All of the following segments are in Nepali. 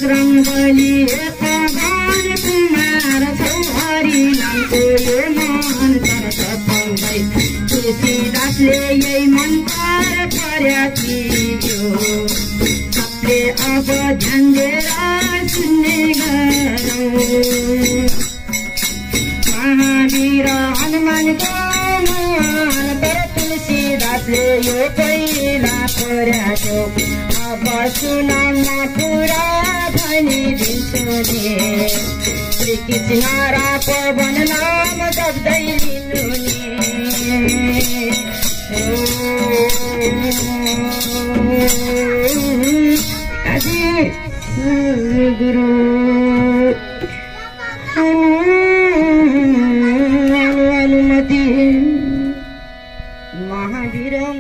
रङ्गली भगवान कुमार छोरी नामको यो मन्त्र सपाउँदै तुलसीदासले यही मन्त्र पर्या थियो सबले अब ध्यान दिएर सुन्ने गरौँ महावीर हनुमानको मन्त्र तुलसीदासले यो पहिला पर्या थियो अब सुनाउन पुरा भनिदिन्छु नि श्री कृष्ण र पवन नाम जप्दै लिनु नि गुरु अनुमति महावीरम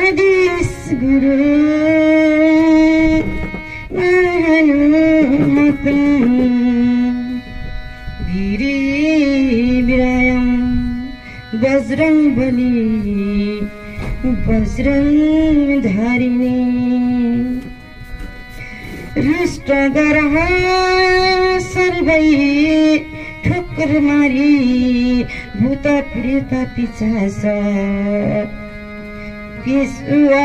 आदेश गुरु हनुमतं वीरे विरायं बजरंगबली वज्रधारिणे रुष्टगरः सर्वै ठोकर मारी भूत प्रेत पिशाच पिसुआ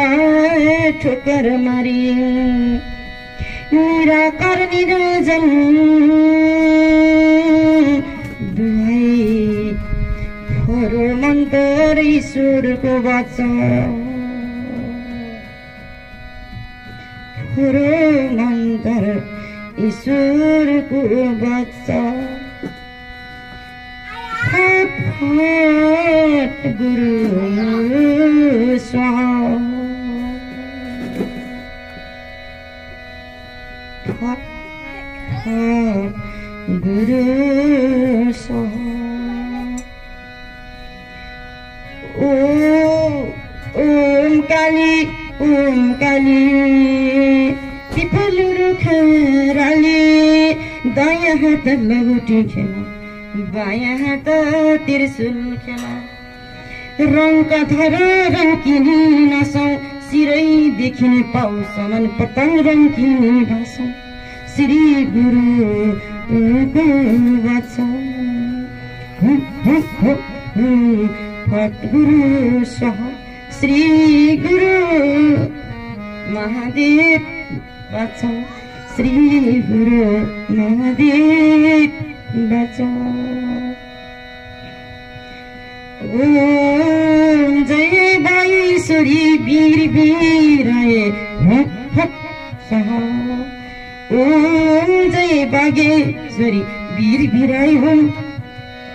ठोकर मारी निराकार निरञ्जन दुहाई फोरो मन्त्र ईश्वरको वचन फोरो मन्त्र ईश्वरको वचन फट गुरु स्वाहा फट गुरु स्वाहा ओम काली पिपल रुख राली दायाँ हात लौटी खेला बायाँ हात त्रिशूल खेला रङका धर रङ्किनी नासौँ सिरै देखिने पाउसमन पतङ रङ्किनी भाषौँ श्री गुरु वचन फट गुरु स्वाहा श्री गुरु महादेव वचन श्री गुरु महादेव वचन ओम जय बाईश्वरी वीर वीराय फट स्वाहा ओम जय बागेश्वरी वीर वीराय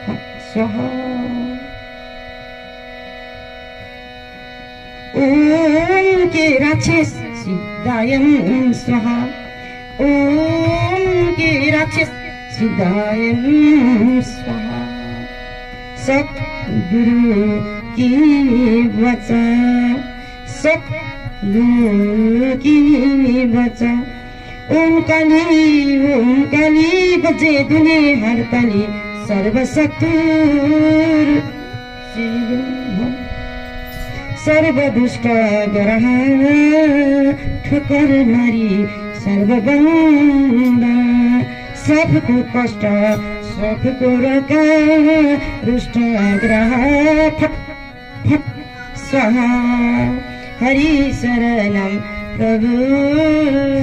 फट स्वाहा ओम के राक्षस सिद्धायं स्वाहा ओम के राक्षस सिद्धायं स्वाहा सतगुरु की वचन सतगुरु की वचन ओम काली बजे दुने हरताली सर्वशत्रु सर्व दुष्ट ग्रह ठोकर मारी सर्वबन्द सबको कष्ट सबको रका रुष्ट ग्रह फट फट स्वाहा हरि शरणम प्रभु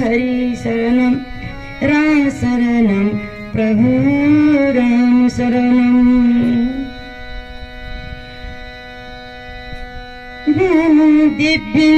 हरि शरणम राम शरणम प्रभु राम शरणम दिव्य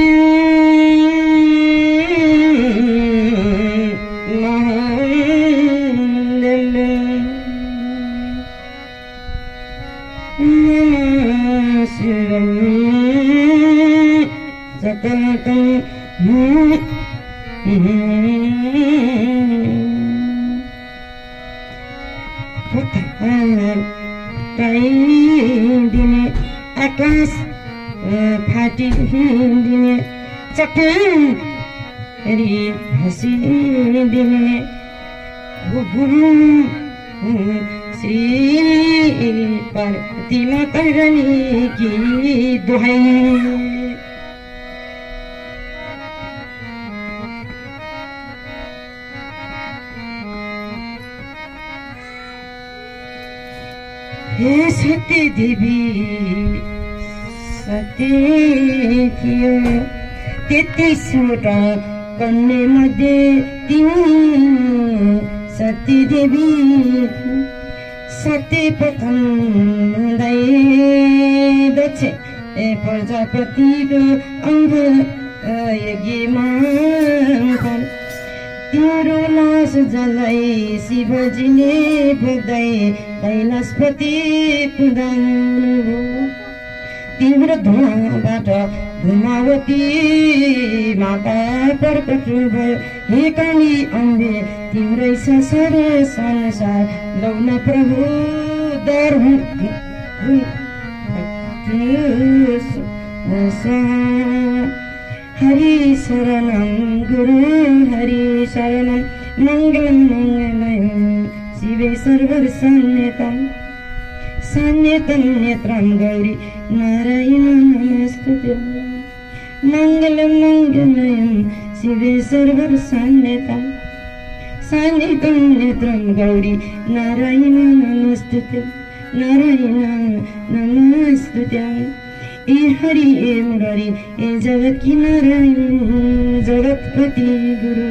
दिने आकाश फाटिदिने चट्टान हँसिदिने श्री पार्वती माता रानी की दुहाई। हे सती देवी सती थियो 33वटा कन्या मध्ये तिमी सती देवी सती प्रथम हुँदै दक्ष प्रजापतिको अङ्ग यज्ञमा तिम्रो लास जलाई शिवजीले भोग्दै कैलाशपति कुदाउनु तिम्रो धुवाबाट धुमावती माता प्रकट भयो। हे काली अम्बे तिम्रै संसार संसार लौन प्रभु दर हरि शरणं गुरु हरि शरणं मङ्गलं मङ्गलम् शिवे सर्वसन्निधं सन्निधं नेत्रं गौरी नारायण नमस्तुते मङ्गलं मङ्गलम् शिवे सर्वसन्निधं सन्निधं नेत्रं गौरी नारायण नमस्तुते नारायण नमस्तुते। ए हरि ए मुरारी ए जगत की नारायण जगतपति गुरु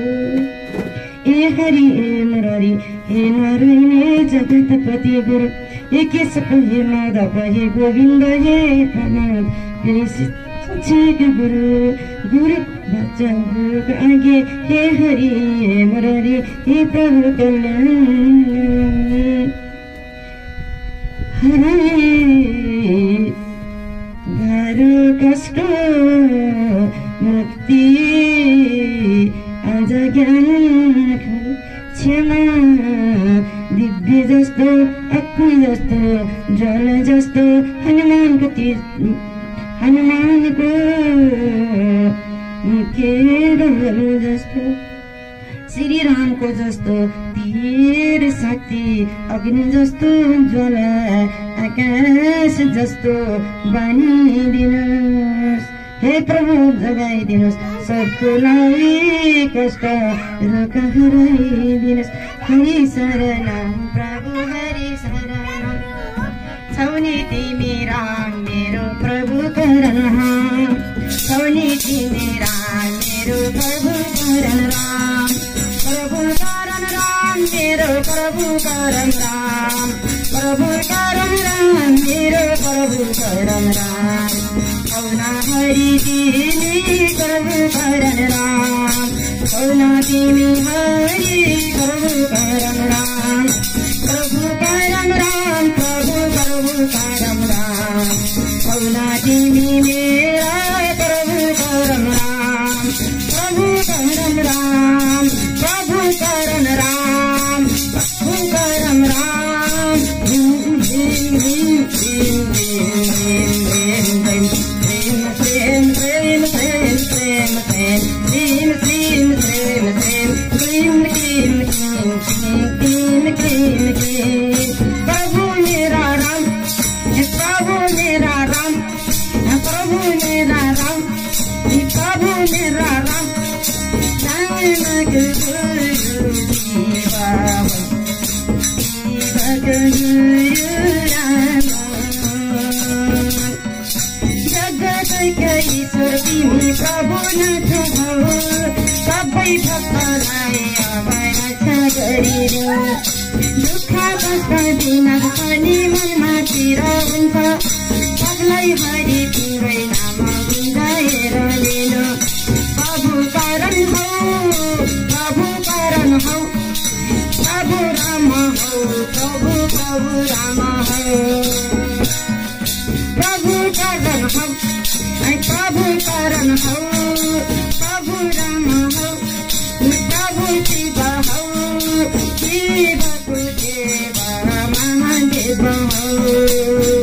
ए हरि ए मुरारी हे नारायण हे जगतपति गुरु हे केशव हे माधव हे गोविंद हे प्रणाम हे शिक्षक गुरु गुरु बच्चा गुरु आगे हे हरि हे मुरारी हे प्रभु कल्याण हरि गाह्रो कष्ट मुक्ति आज ज्ञान क्षमा दिव्य जस्तो अग्नि जस्तो जल जस्तो हनुमानको मुखेर जस्तो श्री रामको जस्तो तीर शक्ति अग्नि जस्तो ज्वल आकाश जस्तो बनिदिनुहोस्। हे प्रभु जगाइदिनुहोस् सबको लागि कष्ट रोग हराइदिनुहोस्। हरि शरणं प्रभु हरि शरणं छौनी तिमी राम मेरो प्रभु करण राम छौनी तिमी राम मेरो प्रभु करण राम प्रभु करण राम मेरो प्रभु करण राम प्रभु करण राम मेरो प्रभु करण राम छौना हरि तिमी प्रभु करण राम छौना तिमी हरि प्रभु करण राम प्रभु करण राम प्रभु करण राम छौना तिमी मेरा प्रभु करण राम प्रभु करण राम प्रभु करण राम प्रभु करण राम प्रेम प्रेम प्रेम प्रेम प्रेम प्रेम प्रेम प्रेम प्रेम प्रेम प्रेम प्रेम प्रेम प्रभु मेरा राम प्रभु मेरा राम प्रभु मेरा राम प्रभु मेरा राम जगतकै ईश्वर तिमी प्रभु नाथ हौ सबै भक्तलाई अब रक्षा गरिदेऊ दुःख कष्ट विनाश पनि मनमा तिर हुन्छ सबलाई हरि तिम्रै नाम गुन्जाएर लिनु प्रभु करण हौ प्रभु करण हौ प्रभु राम हौ प्रभु राम हौ प्रभु करण हौ प्रभु करण हौ प्रभु राम हौ प्रभु शिव हौ शिवको देव महादेव हौ।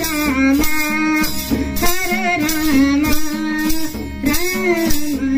Rama रे